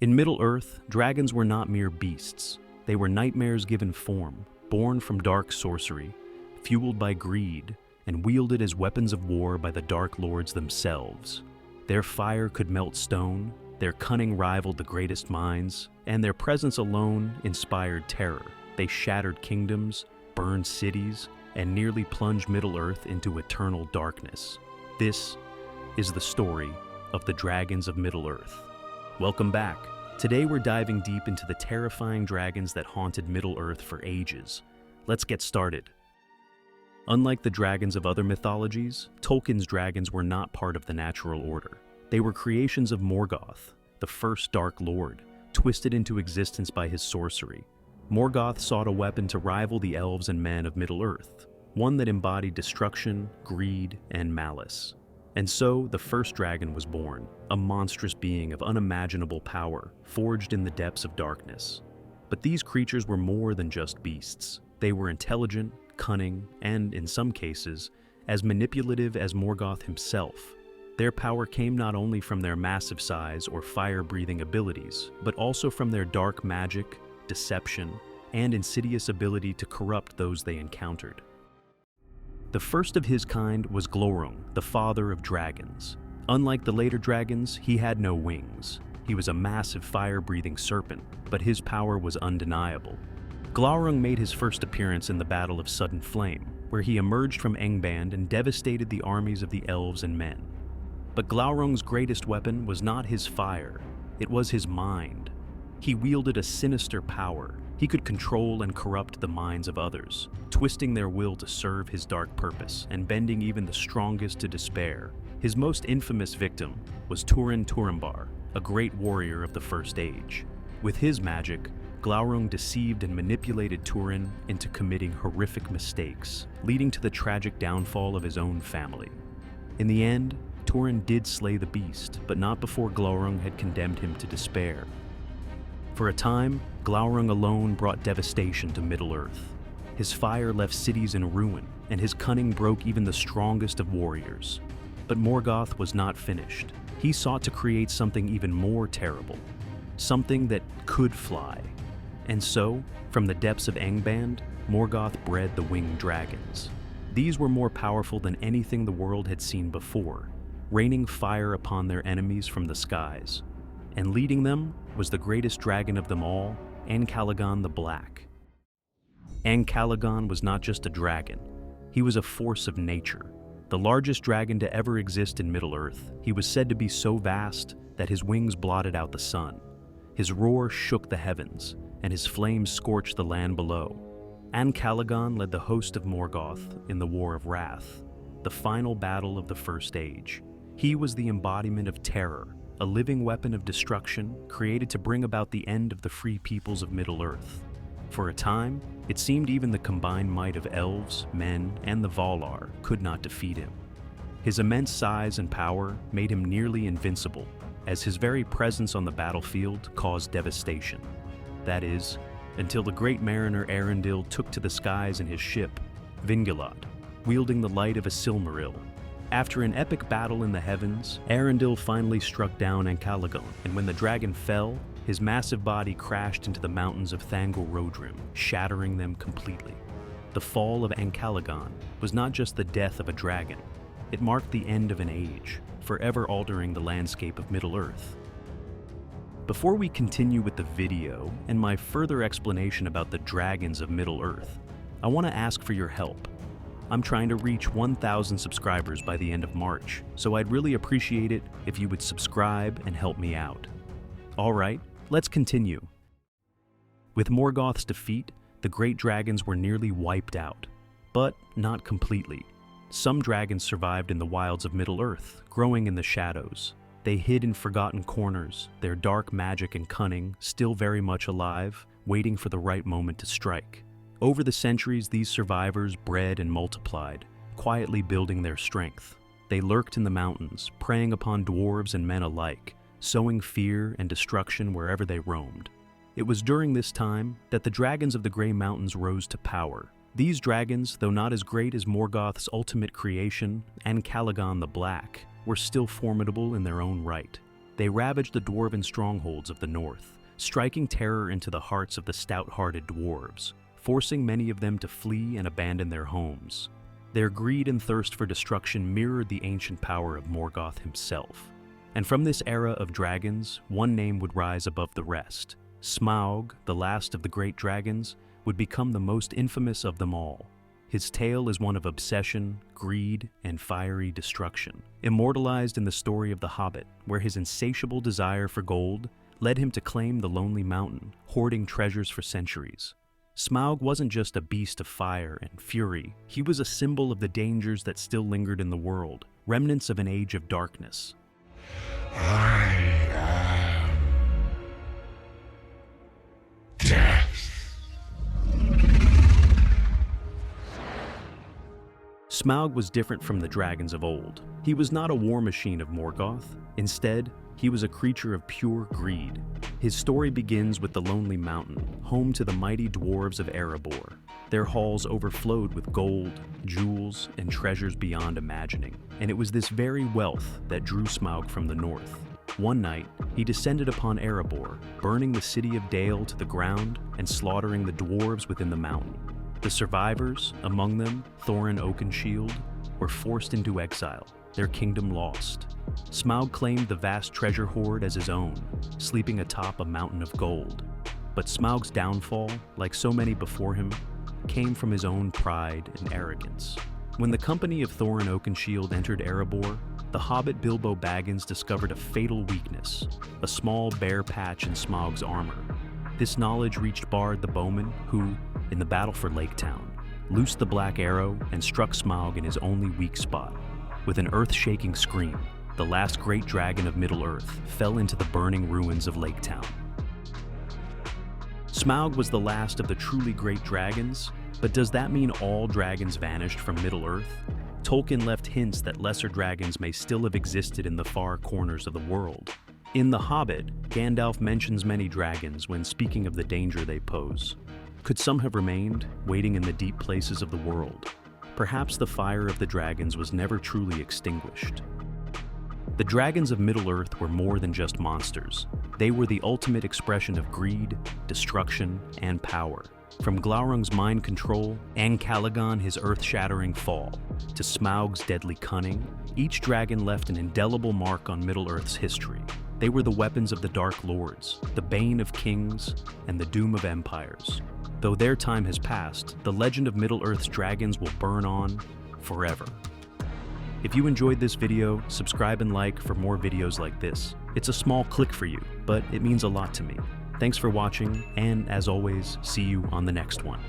In Middle-earth, dragons were not mere beasts. They were nightmares given form, born from dark sorcery, fueled by greed, and wielded as weapons of war by the Dark Lords themselves. Their fire could melt stone, their cunning rivaled the greatest minds, and their presence alone inspired terror. They shattered kingdoms, burned cities, and nearly plunged Middle-earth into eternal darkness. This is the story of the dragons of Middle-earth. Welcome back. Today we're diving deep into the terrifying dragons that haunted Middle-earth for ages. Let's get started. Unlike the dragons of other mythologies, Tolkien's dragons were not part of the natural order. They were creations of Morgoth, the first Dark Lord, twisted into existence by his sorcery. Morgoth sought a weapon to rival the elves and men of Middle-earth, one that embodied destruction, greed, and malice. And so, the first dragon was born, a monstrous being of unimaginable power, forged in the depths of darkness. But these creatures were more than just beasts. They were intelligent, cunning, and, in some cases, as manipulative as Morgoth himself. Their power came not only from their massive size or fire-breathing abilities, but also from their dark magic, deception, and insidious ability to corrupt those they encountered. The first of his kind was Glaurung, the father of dragons. Unlike the later dragons, he had no wings. He was a massive fire-breathing serpent, but his power was undeniable. Glaurung made his first appearance in the Battle of Sudden Flame, where he emerged from Angband and devastated the armies of the elves and men. But Glaurung's greatest weapon was not his fire, it was his mind. He wielded a sinister power. He could control and corrupt the minds of others, twisting their will to serve his dark purpose and bending even the strongest to despair. His most infamous victim was Turambar, a great warrior of the First Age. With his magic, Glaurung deceived and manipulated Turin into committing horrific mistakes, leading to the tragic downfall of his own family. In the end, Turin did slay the beast, but not before Glaurung had condemned him to despair. For a time, Glaurung alone brought devastation to Middle-earth. His fire left cities in ruin, and his cunning broke even the strongest of warriors. But Morgoth was not finished. He sought to create something even more terrible, something that could fly. And so, from the depths of Angband, Morgoth bred the winged dragons. These were more powerful than anything the world had seen before, raining fire upon their enemies from the skies. And leading them was the greatest dragon of them all, Ancalagon the Black. Ancalagon was not just a dragon, he was a force of nature. The largest dragon to ever exist in Middle-earth, he was said to be so vast that his wings blotted out the sun. His roar shook the heavens, and his flames scorched the land below. Ancalagon led the host of Morgoth in the War of Wrath, the final battle of the First Age. He was the embodiment of terror, a living weapon of destruction created to bring about the end of the free peoples of Middle-earth. For a time, it seemed even the combined might of elves, men, and the Valar could not defeat him. His immense size and power made him nearly invincible, as his very presence on the battlefield caused devastation. That is, until the great mariner Arundel took to the skies in his ship, Vingilad, wielding the light of a Silmaril. After an epic battle in the heavens, Arundel finally struck down Ancalagon, and when the dragon fell, his massive body crashed into the mountains of Thangol-Rodrim, shattering them completely. The fall of Ancalagon was not just the death of a dragon, it marked the end of an age, forever altering the landscape of Middle-earth. Before we continue with the video and my further explanation about the dragons of Middle-earth, I want to ask for your help. I'm trying to reach 1,000 subscribers by the end of March, so I'd really appreciate it if you would subscribe and help me out. Alright, let's continue. With Morgoth's defeat, the great dragons were nearly wiped out, but not completely. Some dragons survived in the wilds of Middle-earth, growing in the shadows. They hid in forgotten corners, their dark magic and cunning still very much alive, waiting for the right moment to strike. Over the centuries, these survivors bred and multiplied, quietly building their strength. They lurked in the mountains, preying upon dwarves and men alike, sowing fear and destruction wherever they roamed. It was during this time that the dragons of the Grey Mountains rose to power. These dragons, though not as great as Morgoth's ultimate creation, Ancalagon the Black, were still formidable in their own right. They ravaged the dwarven strongholds of the north, striking terror into the hearts of the stout-hearted dwarves, forcing many of them to flee and abandon their homes. Their greed and thirst for destruction mirrored the ancient power of Morgoth himself. And from this era of dragons, one name would rise above the rest. Smaug, the last of the great dragons, would become the most infamous of them all. His tale is one of obsession, greed, and fiery destruction, immortalized in the story of The Hobbit, where his insatiable desire for gold led him to claim the Lonely Mountain, hoarding treasures for centuries. Smaug wasn't just a beast of fire and fury, he was a symbol of the dangers that still lingered in the world, remnants of an age of darkness. I am death. Smaug was different from the dragons of old. He was not a war machine of Morgoth. Instead, he was a creature of pure greed. His story begins with the Lonely Mountain, home to the mighty dwarves of Erebor. Their halls overflowed with gold, jewels, and treasures beyond imagining, and it was this very wealth that drew Smaug from the north. One night, he descended upon Erebor, burning the city of Dale to the ground and slaughtering the dwarves within the mountain. The survivors, among them Thorin Oakenshield, were forced into exile, their kingdom lost. Smaug claimed the vast treasure hoard as his own, sleeping atop a mountain of gold. But Smaug's downfall, like so many before him, came from his own pride and arrogance. When the company of Thorin Oakenshield entered Erebor, the hobbit Bilbo Baggins discovered a fatal weakness, a small bare patch in Smaug's armor. This knowledge reached Bard the bowman, who, in the battle for Lake Town, loosed the black arrow and struck Smaug in his only weak spot. With an earth-shaking scream, the last great dragon of Middle-earth fell into the burning ruins of Lake Town. Smaug was the last of the truly great dragons, but does that mean all dragons vanished from Middle-earth? Tolkien left hints that lesser dragons may still have existed in the far corners of the world. In The Hobbit, Gandalf mentions many dragons when speaking of the danger they pose. Could some have remained, waiting in the deep places of the world? Perhaps the fire of the dragons was never truly extinguished. The dragons of Middle-earth were more than just monsters. They were the ultimate expression of greed, destruction, and power. From Glaurung's mind control, Ancalagon his earth-shattering fall, to Smaug's deadly cunning, each dragon left an indelible mark on Middle-earth's history. They were the weapons of the Dark Lords, the bane of kings, and the doom of empires. Though their time has passed, the legend of Middle-earth's dragons will burn on forever. If you enjoyed this video, subscribe and like for more videos like this. It's a small click for you, but it means a lot to me. Thanks for watching, and as always, see you on the next one.